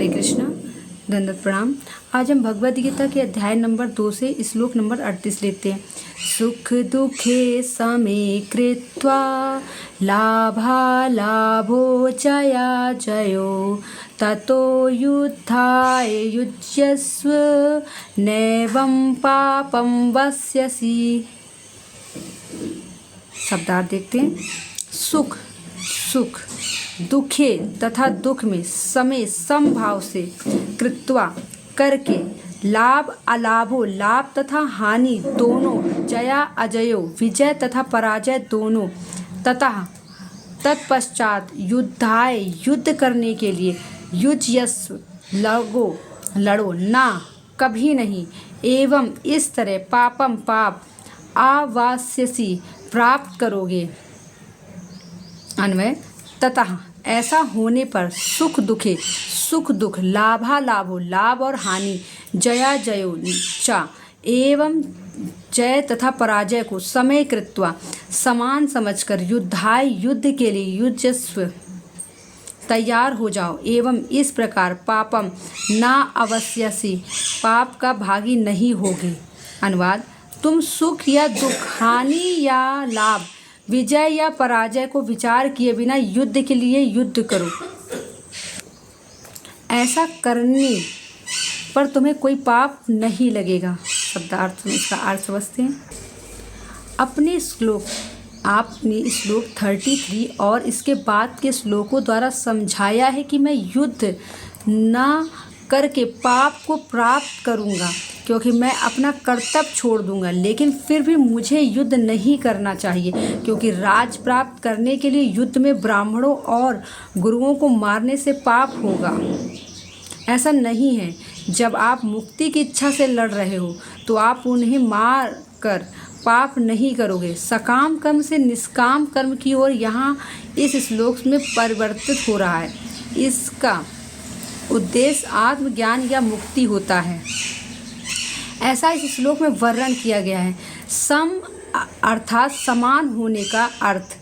हरे कृष्णा, दंडवत प्रणाम। आज हम भगवद गीता के अध्याय नंबर 2 से श्लोक नंबर 38 लेते हैं। सुख दुखे समे कृत्वा लाभालाभो जया जयो ततो युद्धाय युज्यस्व नैवं पापं वस्यसि। शब्दार्थ देखते हैं। सुख सुख दुखे तथा दुख में समय समभाव से कृत्वा करके लाभ अलाभो लाभ तथा हानि दोनों जया अजयो विजय तथा पराजय दोनों तथा तत्पश्चात युद्धाय युद्ध करने के लिए युज्यस्व लड़ो ना कभी नहीं एवं इस तरह पापम पाप आवास्यसी प्राप्त करोगे। अन्वय तथा ऐसा होने पर सुख दुख लाभालाभो लाभ और हानि जया जयो चा एवं जय तथा पराजय को समय कृत्वा समान समझकर युद्धाय युद्ध के लिए युज्यस्व तैयार हो जाओ एवं इस प्रकार पापम ना अवस्यसि पाप का भागी नहीं होगे। अनुवाद तुम सुख या दुख हानि या लाभ विजय या पराजय को विचार किए बिना युद्ध के लिए युद्ध करो। ऐसा करने पर तुम्हें कोई पाप नहीं लगेगा। शब्दार्थ में इसका अर्थ समझते हैं। आपने श्लोक 33 और इसके बाद के श्लोकों द्वारा समझाया है कि मैं युद्ध न करके पाप को प्राप्त करूंगा क्योंकि मैं अपना कर्तव्य छोड़ दूंगा, लेकिन फिर भी मुझे युद्ध नहीं करना चाहिए क्योंकि राज प्राप्त करने के लिए युद्ध में ब्राह्मणों और गुरुओं को मारने से पाप होगा। ऐसा नहीं है। जब आप मुक्ति की इच्छा से लड़ रहे हो तो आप उन्हें मार कर पाप नहीं करोगे। सकाम कर्म से निष्काम कर्म की ओर यहाँ इस श्लोक में परिवर्तित हो रहा है। इसका उद्देश्य आत्मज्ञान या मुक्ति होता है, ऐसा इस श्लोक में वर्णन किया गया है। सम अर्थात समान होने का अर्थ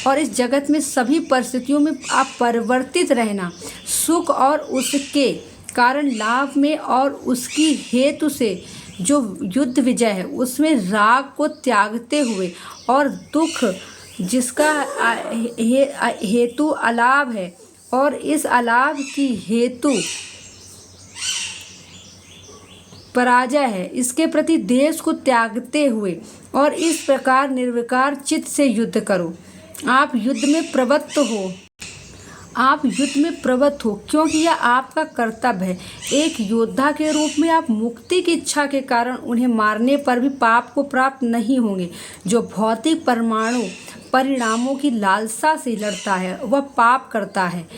और इस जगत में सभी परिस्थितियों में अपरिवर्तित रहना, सुख और उसके कारण लाभ में और उसकी हेतु से जो युद्ध विजय है उसमें राग को त्यागते हुए और दुख जिसका हेतु अलाभ है और इस अलाभ की हेतु पराजय है, इसके प्रति देश को त्यागते हुए और इस प्रकार निर्विकार चित्त से युद्ध करो। आप युद्ध में प्रवृत्त हो क्योंकि यह आपका कर्तव्य है। एक योद्धा के रूप में आप मुक्ति की इच्छा के कारण उन्हें मारने पर भी पाप को प्राप्त नहीं होंगे। जो भौतिक परिणामों की लालसा से लड़ता है वह पाप करता है,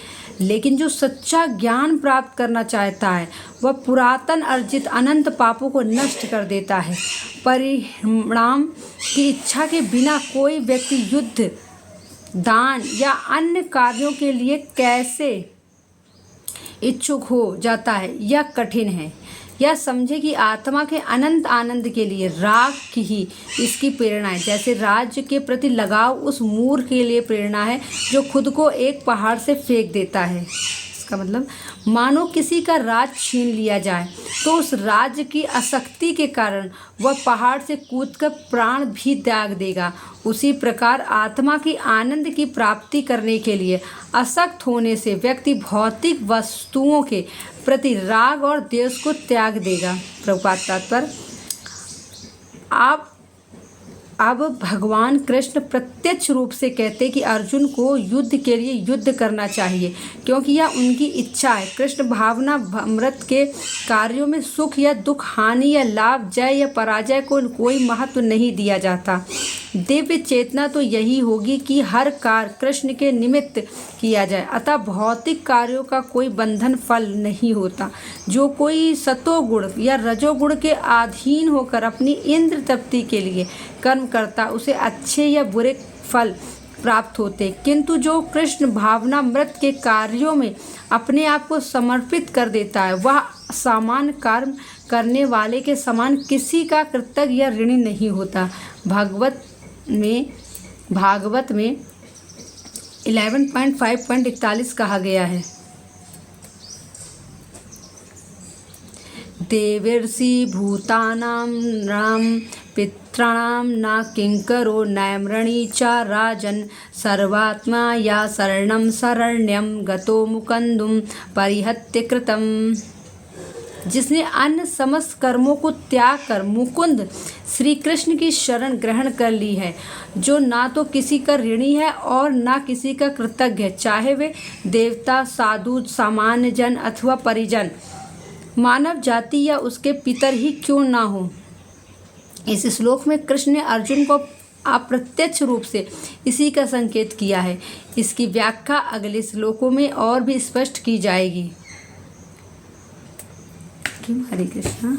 लेकिन जो सच्चा ज्ञान प्राप्त करना चाहता है वह पुरातन अर्जित अनंत पापों को नष्ट कर देता है। परिणाम की इच्छा के बिना कोई व्यक्ति युद्ध दान या अन्य कार्यों के लिए कैसे इच्छुक हो जाता है यह कठिन है। यह समझे कि आत्मा के अनंत आनंद के लिए राग की ही इसकी प्रेरणा है। जैसे राज्य के प्रति लगाव उस मूर्ख के लिए प्रेरणा है जो खुद को एक पहाड़ से फेंक देता है। इसका मतलब मानो किसी का राज छीन लिया जाए तो उस राज्य की आसक्ति के कारण वह पहाड़ से कूदकर प्राण भी त्याग देगा। उसी प्रकार आत्मा की आनंद की प्राप्ति करने के लिए आसक्त होने से व्यक्ति भौतिक वस्तुओं के प्रति राग और द्वेष को त्याग देगा। प्रभुपाद तात्पर्य अब भगवान कृष्ण प्रत्यक्ष रूप से कहते कि अर्जुन को युद्ध के लिए युद्ध करना चाहिए क्योंकि यह उनकी इच्छा है। कृष्ण भावना अमृत के कार्यों में सुख या दुख हानि या लाभ जय या पराजय को कोई महत्व नहीं दिया जाता। दिव्य चेतना तो यही होगी कि हर कार्य कृष्ण के निमित्त किया जाए, अतः भौतिक कार्यों का कोई बंधन फल नहीं होता। जो कोई सतोगुण या रजोगुण के अधीन होकर अपनी इंद्र तृप्ति के लिए कर्म करता उसे अच्छे या बुरे फल प्राप्त होते, किंतु जो कृष्ण भावनामृत के कार्यों में अपने आप को समर्पित कर देता है वह सामान्य कर्म करने वाले के समान किसी का कृतज्ञ या ऋणी नहीं होता। भागवत में 11.5.41 कहा गया है। देवर्षि भूतानां नृणां पितॄणां न किंकरो नैम्रणी च राजन् सर्वात्मा या शरणं शरण्यं गतो मुकुन्दं परिहत्य कृतम्। जिसने अन्य समस्त कर्मों को त्याग कर मुकुंद श्री कृष्ण की शरण ग्रहण कर ली है, जो ना तो किसी का ऋणी है और ना किसी का कृतज्ञ है, चाहे वे देवता, साधु, सामान्य जन अथवा परिजन, मानव जाति या उसके पितर ही क्यों ना हो। इस श्लोक में कृष्ण ने अर्जुन को अप्रत्यक्ष रूप से इसी का संकेत किया है। इसकी व्याख्या अगले श्लोकों में और भी स्पष्ट की जाएगी। हरे कृष्णा।